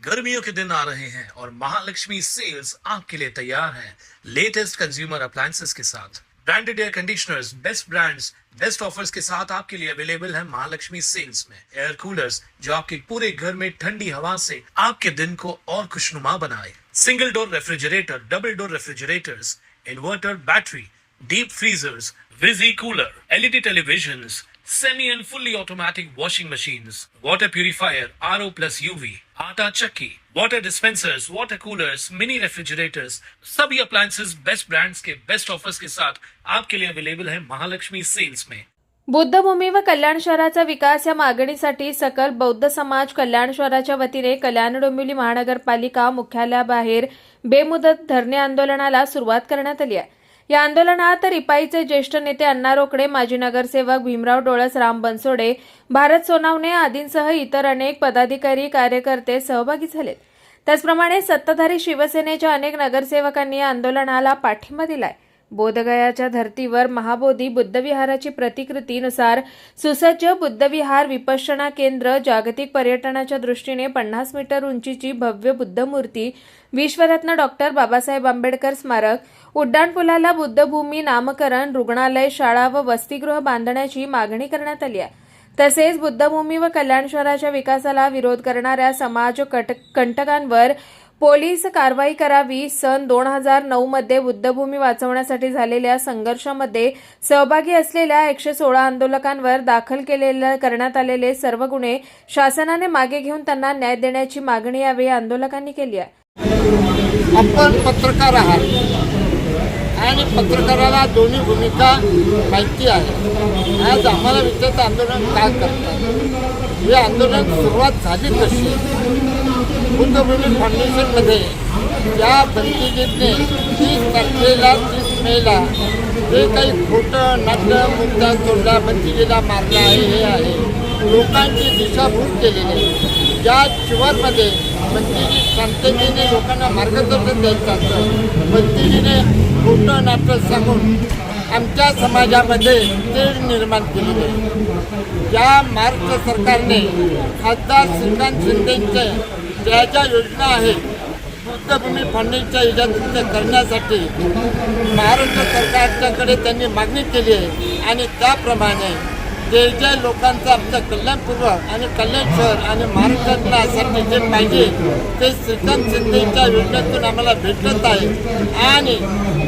गर्मियों के दिन आ रहे हैं और महालक्ष्मी सेल्स आपके लिए तैयार है लेटेस्ट कंज्यूमर अप्लायंसेस के साथ। Branded air conditioners, best brands, best offers के साथ आपके लिए अवेलेबल है महालक्ष्मी सेल्स में। एयर कूलर्स जो आपके पूरे घर में ठंडी हवा से आपके दिन को और खुशनुमा बनाए। Single door refrigerator, double door refrigerators, inverter battery, deep freezers, visi cooler, LED televisions, semi and fully automatic washing machines, water purifier, RO plus UV, आटा चक्की, water dispensers, water coolers, mini refrigerators, सभी appliances best brands के best offers के साथ आपके लिए available है Mahalakshmi sales में। बुद्धभूमी व कल्याण शहराचा विकास या मागणीसाठी सकल बौद्ध समाज कल्याण शहराच्या वतीने कल्याण डोंबिवली महानगरपालिका मुख्यालयाबाहेर बेमुदत धरणे आंदोलनाला सुरुवात करण्यात आली आहे। या आंदोलनात रिपाईचे ज्येष्ठ नेते अण्णा रोकडे, माजी नगरसेवक भीमराव डोळस, राम बनसोडे, भारत सोनावणे आदींसह इतर अनेक पदाधिकारी कार्यकर्ते सहभागी झालेत। त्याचप्रमाणे सत्ताधारी शिवसेनेच्या अनेक नगरसेवकांनी या आंदोलनाला पाठिंबा दिलाय। बोधगयाच्या धर्तीवर महाबोधी बुद्धविहाराची प्रतिकृतीनुसार सुसज्ज बुद्धविहार विपश्यना केंद्र, जागतिक पर्यटनाच्या दृष्टीने 50 मीटर उंचीची भव्य बुद्ध मूर्ती, विश्वरत्न डॉक्टर बाबासाहेब आंबेडकर स्मारक, उड्डाणपुलाला बुद्धभूमी नामकरण, रुग्णालय, शाळा व वसतिगृह बांधण्याची मागणी करण्यात आली आहे। तसेच बुद्धभूमी व कल्याण शहराच्या विकासाला विरोध करणाऱ्या समाज कंटकांवर पोलीस कारवाई करावी। सन 2009 मध्ये बुद्धभूमी वाचवण्यासाठी झालेल्या संघर्षामध्ये सहभागी असलेल्या 116 आंदोलकांवर दाखल करण्यात आलेले सर्व गुन्हे शासनाने मागे घेऊन त्यांना न्याय देण्याची मागणी यावेळी आंदोलकांनी केली आहे। आपण पत्रकार आहात आणि पत्रकाराला दोन्ही भूमिका माहिती आहे। आज आम्हाला विचारतं आंदोलन काय करतात। हे आंदोलन सुरुवात झाली कशी? बुद्धभूमी फाउंडेशनमध्ये या बंदीजीने 30 तारखेला 30 मेला जे काही खोटं नाटक मुद्दा तोडला, बंदीजीला मारलं आहे, हे आहे लोकांची दिशाभूल केलेली आहे। या शिवारमध्ये बंदीजी शांततेने लोकांना मार्गदर्शन द्यायचं असतं। बंदीजीने खोटं नाटक सांगून आमच्या समाजामध्ये तेढ निर्माण केलेली आहे। या महाराष्ट्र सरकारने खासदार श्रीकांत शिंदेंच्या ज्या ज्या योजना आहेत बुद्धभूमी फाउंडेशनच्या ह्याच्यात करण्यासाठी महाराष्ट्र सरकारच्याकडे त्यांनी मागणी केली आहे आणि त्याप्रमाणे जे जे लोकांचं आमचं कल्याणपूर्व आणि कल्याण शहर आणि महाराष्ट्रासाठी जे पाहिजे ते श्रीकांत शिंदेच्या योजनेतून आम्हाला भेटत आहे। आणि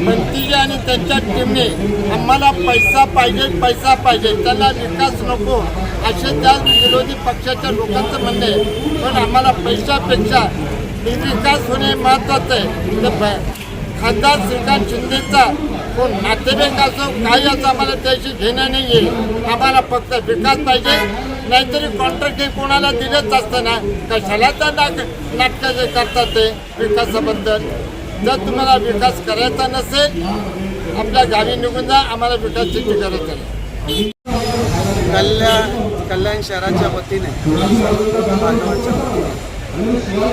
मंत्रीजी आणि त्यांच्या टीमने आम्हाला पैसा पाहिजे त्याला विकास नको असे त्या विरोधी पक्षाच्या लोकांचं म्हणणं आहे। पण आम्हाला पैशापेक्षा विकास होणे महत्त्वाचं आहे। तर खासदार श्रीकांत शिंदेचा कोण नातेवाईक असो काही असो आम्हाला त्याशी घेणं नाही आहे। आम्हाला फक्त विकास पाहिजे, नाहीतरी कॉन्ट्रॅक्ट हे कोणाला दिलंच असतं ना, कशाला तर नाटकं जे करतात ते विकासाबद्दल। जर तुम्हाला विकास करायचा नसेल आपल्या गावी निघून जा, आम्हाला विकासाची गरज आहे। कल्याण शहराच्या वतीने बांधवांच्या वतीने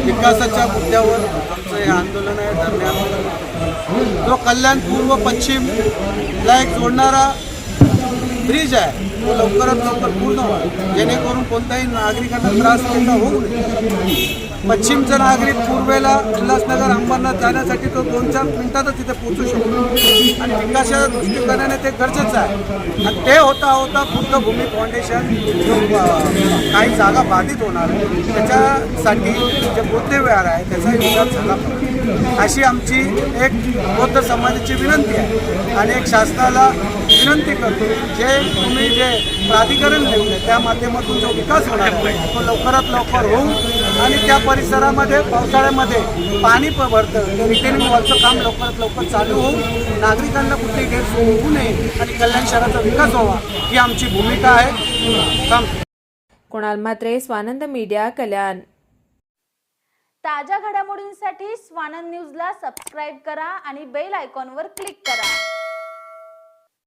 विकासाच्या मुद्द्यावर आमचं हे आंदोलन आहे, धरणे आंदोलन। जो कल्याण पूर्व पश्चिमला एक जोडणारा ब्रिज आहे तो लवकरात लवकर पूर्ण व्हावा, जेणेकरून कोणत्याही नागरिकांना त्रास देता होऊ नये। पश्चिमचा नागरिक पूर्वेला उल्हासनगर अंबरनाथ जाण्यासाठी तो 2-4 मिनिटातच तिथे पोहोचू शकतो आणि विकासाच्या दृष्टिकोनाने ते गरजेचं आहे। आणि ते होता बुद्धभूमी फाउंडेशन काही जागा बाधित होणार आहे त्याच्यासाठी जे बुद्धविहार आहे त्याचा विकास झाला पाहिजे अशी आमची एक बौद्ध समाजाची विनंती आहे। आणि एक शासनाला विनंती करतो जे तुम्ही जे प्राधिकरण ठेवले त्या माध्यमातून जो विकास होणार आहे तो लवकरात लवकर होऊन आणि त्या परिसरामध्ये पावसाळ्यामध्ये पाणी भरतं तर रिटेनिंग वॉलचं काम लवकरात लवकर चालू होऊन नागरिकांना कुठली गैरसोय होऊ नये आणि कल्याण शहराचा विकास व्हावा ही आमची भूमिका आहे। कुणाल म्हात्रे, स्वानंद मीडिया, कल्याण। ताज्या घडामोडींसाठी स्वानंद न्यूजला सबस्क्राईब करा आणि बेल आयकॉनवर क्लिक करा।